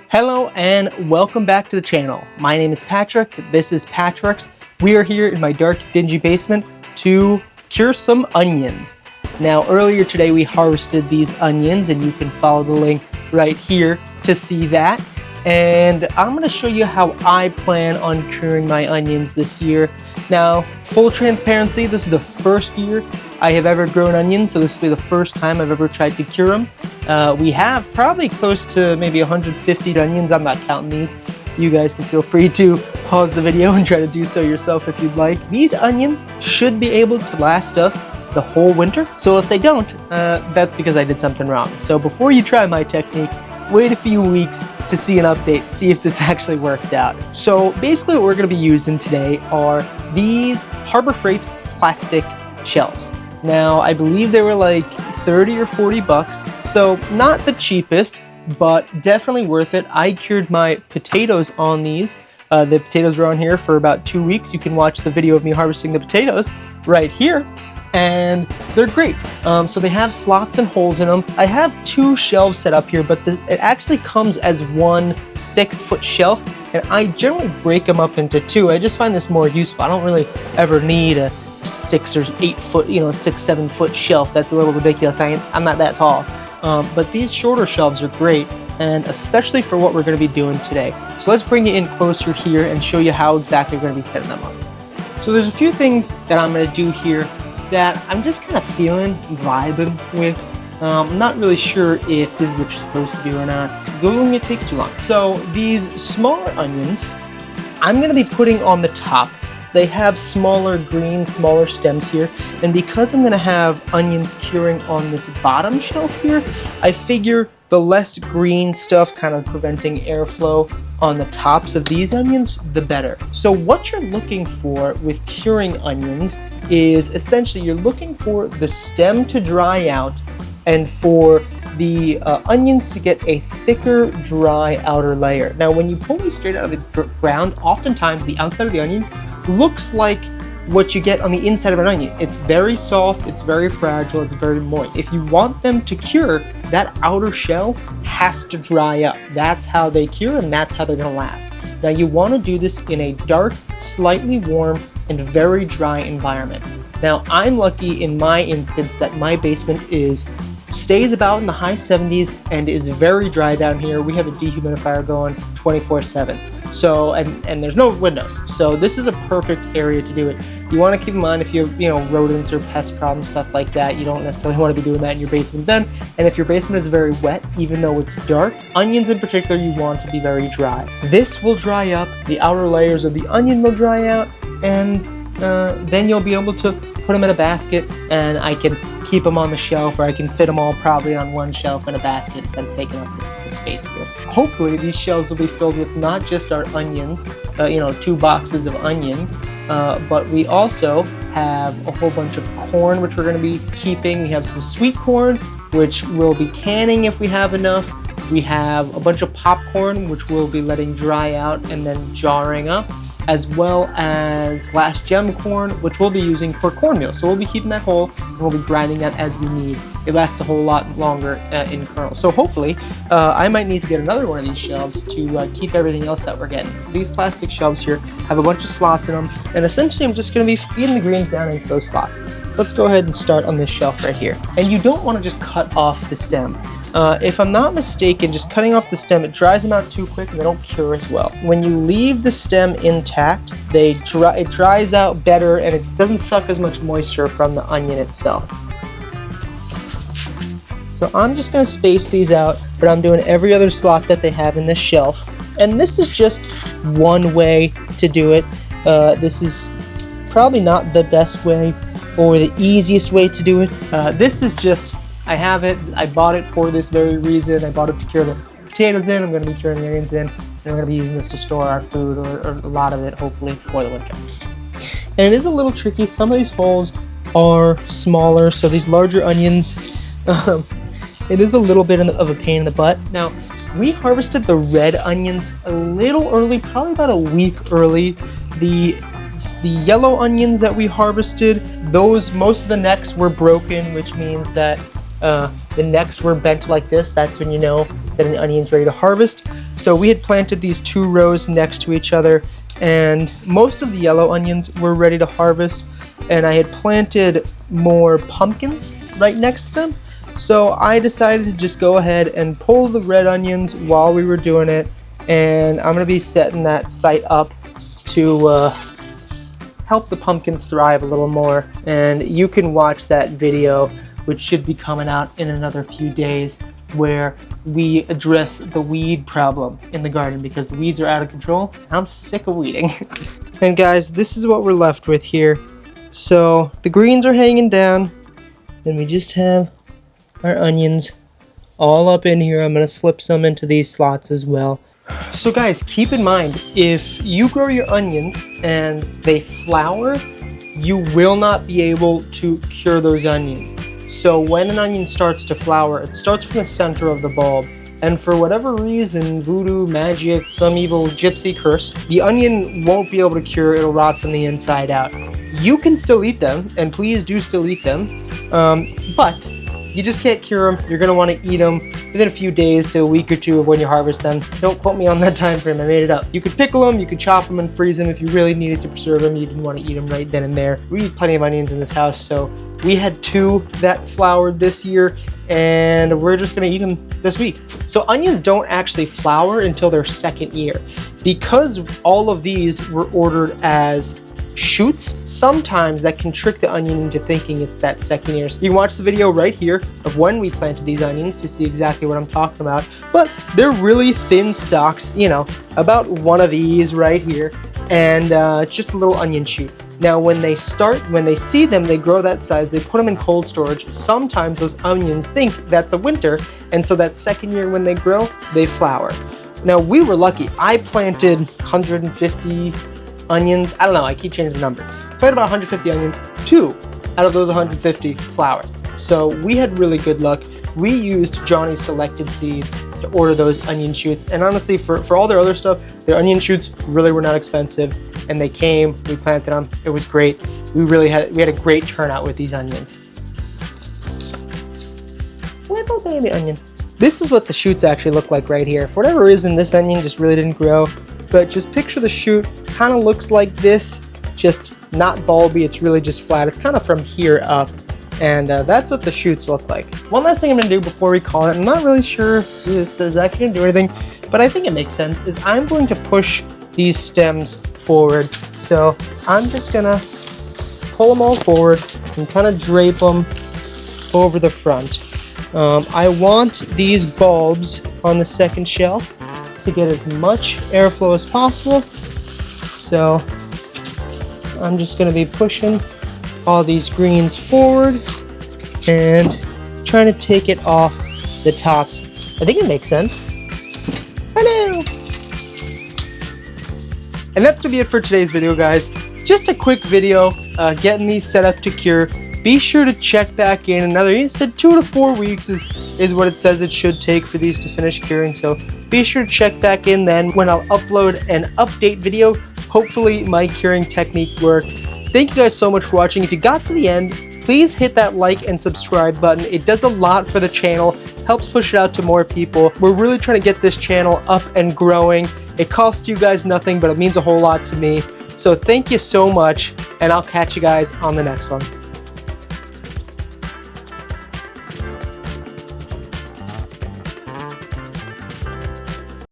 Hello and welcome back to the channel. My name is Patrick, this is Patrick's. We are here in my dark, dingy basement to cure some onions. Now earlier today we harvested these onions and you can follow the link right here to see that. And I'm going to show you how I plan on curing my onions this year. Now, full transparency, this is the first year I have ever grown onions, so this will be the first time I've ever tried to cure them. We have probably close to maybe 150 onions. I'm not counting these. You guys can feel free to pause the video and try to do so yourself if you'd like. These onions should be able to last us the whole winter. So if they don't, that's because I did something wrong. So before you try my technique, wait a few weeks to see an update, see if this actually worked out. So basically what we're going to be using today are these Harbor Freight plastic shelves. Now I believe they were like 30 or 40 bucks, so not the cheapest, but definitely worth it. I cured my potatoes on these. The potatoes were on here for about 2 weeks. You can watch the video of me harvesting the potatoes right here, and they're great. So they have slots and holes in them. I have 2 shelves set up here, but it actually comes as one 6-foot shelf, and I generally break them up into 2. I just find this more useful. I don't really ever need a 6 or 8 foot, 6-7 foot shelf. That's a little ridiculous. I'm not that tall. But these shorter shelves are great, and especially for what we're going to be doing today. So let's bring you in closer here and show you how exactly we're going to be setting them up. So there's a few things that I'm going to do here that I'm just kind of feeling, vibing with. I'm not really sure if this is what you're supposed to do or not. Googling it takes too long. So these smaller onions, I'm going to be putting on the top. They have smaller stems here, and because I'm going to have onions curing on this bottom shelf here, I figure the less green stuff kind of preventing airflow on the tops of these onions, the better. So what you're looking for with curing onions is essentially you're looking for the stem to dry out and for the onions to get a thicker, dry outer layer. Now when you pull these straight out of the ground, oftentimes the outside of the onion looks like what you get on the inside of an onion. It's very soft, it's very fragile, it's very moist. If you want them to cure, that outer shell has to dry up. That's how they cure, and that's how they're gonna last. Now you wanna do this in a dark, slightly warm, and very dry environment. Now I'm lucky in my instance that my basement stays about in the high 70s and is very dry down here. We have a dehumidifier going 24/7. So, and there's no windows. So this is a perfect area to do it. You want to keep in mind if you have, rodents or pest problems, stuff like that, you don't necessarily want to be doing that in your basement then. And if your basement is very wet, even though it's dark, onions in particular, you want to be very dry. This will dry up, the outer layers of the onion will dry out, and then you'll be able to put them in a basket, and I can keep them on the shelf, or I can fit them all probably on one shelf in a basket instead of taking up this space here. Hopefully these shelves will be filled with not just our onions, 2 boxes of onions, but we also have a whole bunch of corn which we're going to be keeping. We have some sweet corn which we'll be canning if we have enough. We have a bunch of popcorn which we'll be letting dry out and then jarring up, as well as glass gem corn, which we'll be using for cornmeal. So we'll be keeping that whole, and we'll be grinding that as we need. It lasts a whole lot longer in kernel. So hopefully, I might need to get another one of these shelves to keep everything else that we're getting. These plastic shelves here have a bunch of slots in them, and essentially I'm just gonna be feeding the greens down into those slots. So let's go ahead and start on this shelf right here. And you don't wanna just cut off the stem. If I'm not mistaken, just cutting off the stem, it dries them out too quick and they don't cure as well. When you leave the stem intact, it dries out better and it doesn't suck as much moisture from the onion itself. So I'm just going to space these out, but I'm doing every other slot that they have in this shelf. And this is just one way to do it. This is probably not the best way or the easiest way to do it. This is just, I have it, I bought it for this very reason. I bought it to cure the potatoes in, I'm going to be curing the onions in, and we're going to be using this to store our food, or a lot of it, hopefully, for the winter. And it is a little tricky. Some of these holes are smaller, so these larger onions, it is a little bit of a pain in the butt. Now, we harvested the red onions a little early, probably about a week early. The yellow onions that we harvested, most of the necks were broken, which means that the necks were bent like this. That's when you know that an onion's ready to harvest. So we had planted these 2 rows next to each other, and most of the yellow onions were ready to harvest, and I had planted more pumpkins right next to them. So I decided to just go ahead and pull the red onions while we were doing it, and I'm going to be setting that site up to help the pumpkins thrive a little more. And you can watch that video, which should be coming out in another few days, where we address the weed problem in the garden because the weeds are out of control. I'm sick of weeding. And guys, this is what we're left with here. So the greens are hanging down, and we just have our onions all up in here. I'm going to slip some into these slots as well. So guys, keep in mind, if you grow your onions and they flower, you will not be able to cure those onions. So when an onion starts to flower, it starts from the center of the bulb. And for whatever reason, voodoo, magic, some evil gypsy curse, the onion won't be able to cure. It'll rot from the inside out. You can still eat them, and please do still eat them, but you just can't cure them. You're going to want to eat them within a few days to a week or two of when you harvest them. Don't quote me on that time frame, I made it up. You could pickle them, you could chop them and freeze them if you really needed to preserve them. You didn't want to eat them right then and there. We eat plenty of onions in this house, so we had 2 that flowered this year, and we're just going to eat them this week. So onions don't actually flower until their 2nd year. Because all of these were ordered as shoots, sometimes that can trick the onion into thinking it's that 2nd year. So you can watch the video right here of when we planted these onions to see exactly what I'm talking about. But they're really thin stalks, you know, about one of these right here, and just a little onion shoot. Now when they see them, they grow that size, they put them in cold storage. Sometimes those onions think that's a winter, and so that 2nd year when they grow, they flower. Now we were lucky. I planted 150 onions. I don't know, I keep changing the number. Planted about 150 onions. 2 out of those 150 flowered. So we had really good luck. We used Johnny's Selected Seed to order those onion shoots. And honestly, for all their other stuff, their onion shoots really were not expensive. And they came, we planted them. It was great. We had a great turnout with these onions. Little baby onion. This is what the shoots actually look like right here. For whatever reason, this onion just really didn't grow. But just picture the shoot, kind of looks like this, just not bulby, it's really just flat. It's kind of from here up, and that's what the shoots look like. One last thing I'm going to do before we call it, I'm not really sure if this is actually going to do anything, but I think it makes sense, is I'm going to push these stems forward. So I'm just going to pull them all forward and kind of drape them over the front. I want these bulbs on the 2nd shelf to get as much airflow as possible. So I'm just going to be pushing all these greens forward and trying to take it off the tops. I think it makes sense. Hello! And that's going to be it for today's video, guys. Just a quick video getting these set up to cure. Be sure to check back in another, it said 2 to 4 weeks is what it says it should take for these to finish curing. So be sure to check back in then when I'll upload an update video. Hopefully my curing technique worked. Thank you guys so much for watching. If you got to the end, please hit that like and subscribe button. It does a lot for the channel, helps push it out to more people. We're really trying to get this channel up and growing. It costs you guys nothing, but it means a whole lot to me. So thank you so much, and I'll catch you guys on the next one.